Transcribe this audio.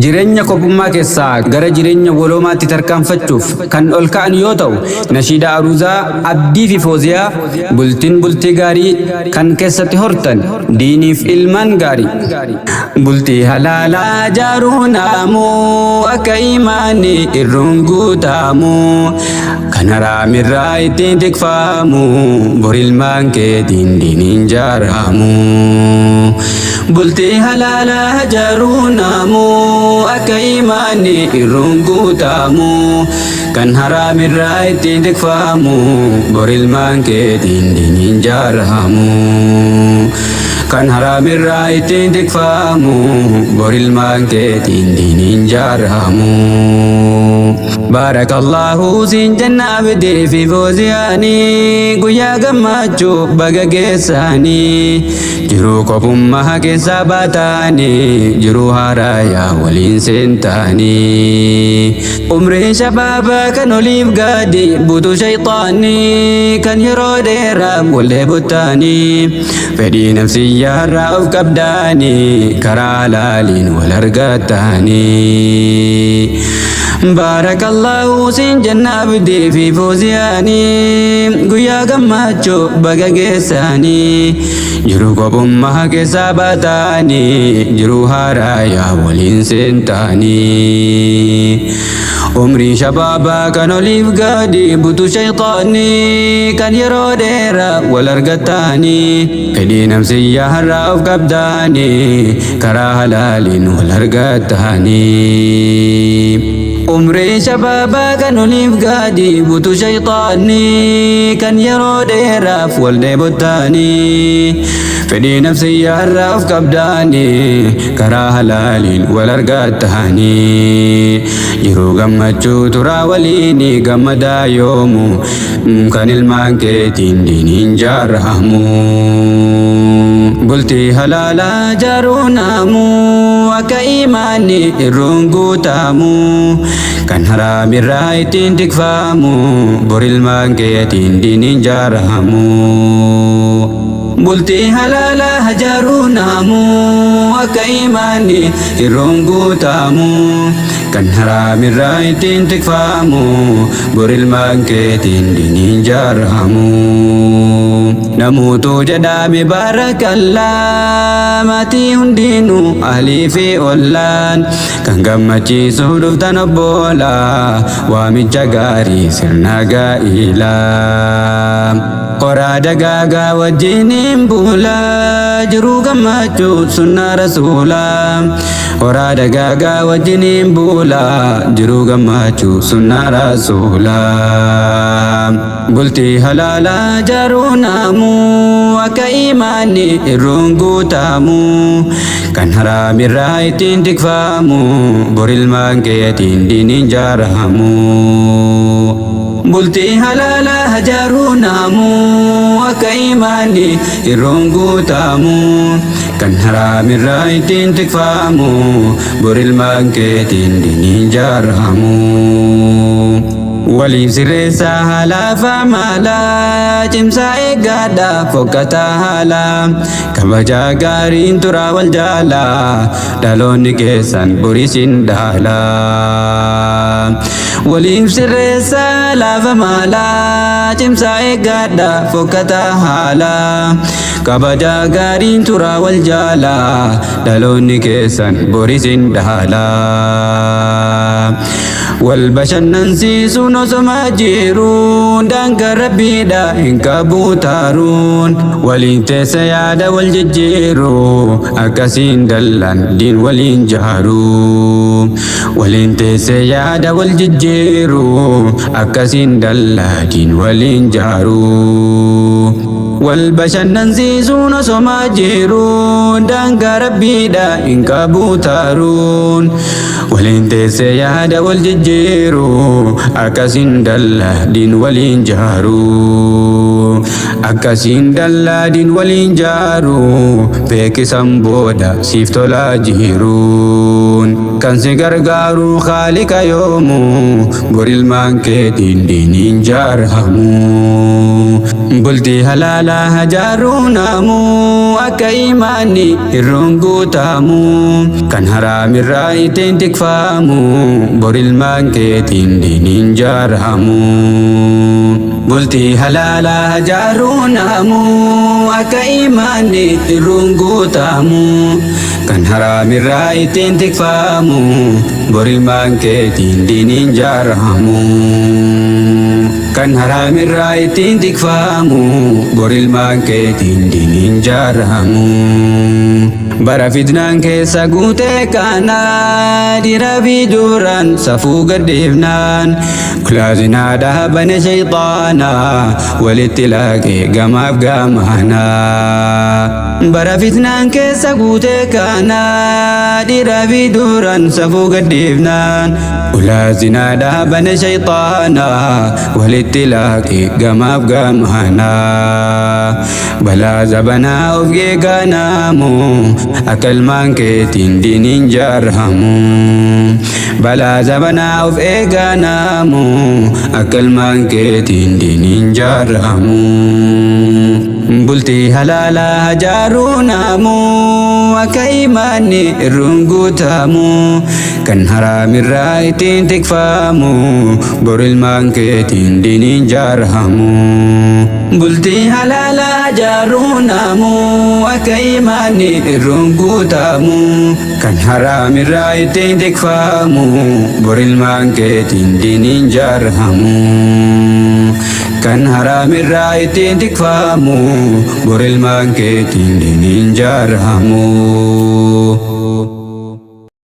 jireenya kophummaa keessaa gara jireenya waloomaatti tarkaanfachuuf kan ol ka'an yoo ta'u, nashiida aruuzaa abdii fi fooziyaa bultiin bultii gaarii kan keessatti hortan diiniif ilmaan gaarii. Bultii halaalaa jaaruu naamuu akka imaanii irruun guutamu kan haraamirraa ittiin tikfamu bor ilmaan keetiin diiniin jaaramu. Bultii halaalaa jaaruu naamuu akka imaanii irruun guutamu kan haraamirraa ittiin tikfamu bor ilmaan keetiin diiniin jaaramu. Kan haraamirraa ittiin tikfamu bor ilmaan keetiin diiniin jaaramu. Barakallahu siin jannaa abdii fi fooziyaanii guyyaa gammachuu baga geessanii jiruu kophummaa keessaa baatanii jiruu haarayaa waliin seentanii umrii shabaabaa kan oliif gaaddi buutuu shayxaanii kan yeroo dheeraaf wallee buttaanii fedhii nafsiyyaarraa of qabdaanii karaa halaaliin wal argatanii. Barakallahu siin jannaa abdii fi fooziyaanii guyyaa gammachuu baga geessanii jiruu kophummaa keessaa baatanii jiruu haarayaa waliin seentanii umrii shabaabaa kan oliif gaaddi buutuu shayxaanii kan yeroo dheeraaf wal argatanii fedhii nafsiyyaarraa of qabdaanii karaa halaaliin wal argatanii. Umrii shabaabaa kan oliif gaaddi buutuu shayxaanii kan yeroo dheeraaf wal dheebottanii fedhii nafsiyyaarraa of qabdaanii karaa halaaliin wal argatanii jiruu gammachuu turaa waliin gammadaa yoomu kan ilmaan keetiin diiniin jaaramu. Bultii halaalaa jaaruu naamuu akka imaanii irruun guutamu kan haraamirraa ittiin tikfamu bor ilmaan keetiin diiniin jaaramu. Bultii halaalaa jaaruu naamuu akka imaanii irruun guutamu kan haraamirraa ittiin tikfamu bor ilmaan keetiin diiniin jaaramu. Namuutu jedhame barakallaa maatii hundinuu ahlii fi ollaan kan gammachiisuuf dhuftan obbolaa waamicha gaarii sirna gaa'ilaa. Qoraa dagaagaa wajjiniin bulaa jiruu gammachuu sunnaa rasuulaa. Qoraa dagaagaa wajjiniin bulaa jiruu gammachuu sunnaa rasuulaa. Bultii halaalaa jaaruu naamuu akka imaanii irruun guutamu kan haraamirraa ittiin tikfamu bor ilmaan keetiin diiniin jaaramu. Bultii halaalaa jaaruu naamuu akka imaanii irruun guutamu kan haraamirraa ittiin tikfamu bor ilmaan keetiin diiniin jaaramu. Waliif sirreessaa haalaa faamaalaa cimsaa eeggadhaa fokkataa haalaa kabajaa gaariin turaa wal jaalaa dhaloonni keessan borisin dhaalaa. Waliif sirreessaa haalaa faamaalaa cimsaa eeggadhaa fokkataa haalaa kabajaa gaariin turaa wal jaalaa dhaloonni keessan borisin dhaalaa. Wal bashannansiisuun osoma jiruun daangaa rabbiidha hin qabu taaruun waliin teessa yaada wal jijjiiruu akkasiin dallan diin waliin jaaruu. Waliin teessa yaada wal jijjiiruu akkasiin dalla diin waliin jaaruu. Wal bashannansiisuun osoma jiruun daangaa rabbiidha hin qabu taaruun waliin teessa yaada wal jijjiiruu akkasiin dalla diin waliin jaaruu. Akkasiin dalla diin waliin jaaruu beekisan booda siif tolaa jiruun kan si gargaaru khaalika yoomu bor ilmaan keetiin diiniin jaaramu. Bultii halaalaa halala hajarunamu akka imaanni irroon guutamu kan haraamirraa ittiin tikfamu borilmaan keetiin diiniin jaaramu. Bultii halala hajarunamu akka imaanni irroon guutamu kan haraamirraa ittiin tikfamu borilmaan keetiin diiniin jaaramu. Kan haraamirraa ittiin tikfamu borilmaan keetiin diiniin jaaramu. Bara fitnaan keessa guutee kana dhiira biduuraan safuu gaddeefnaan ulaazinaa dhaabane shayxaana walitti laaqee gamaaf gamaana. Bara fitnaan keessa guutee kana dhiira biduuraan safuu gaddeefnaan ulaazinaa dhaabane shayxaana walitti laaqee gamaaf gamaana. Balaa zabanaa of geeganamu akalmaan keetiin diiniin jaaramu. Balaa zabanaa of eeganamu akalmaan keetiin diiniin jaaramu. Bultii halala hajarunamu akka imaanni irroon guutamu kan haraamirraa ittiin tikfamu borilmaan keetiin diiniin jaaramu. Bultii halala hajarunamu akka imaanni irroon guutamu kan haraamirraa ittiin tikfamu borilmaan keetiin diiniin jaaramu. Kan haraamirraa ittiin tikfamu borilmaan keetiin diiniin jaaramu.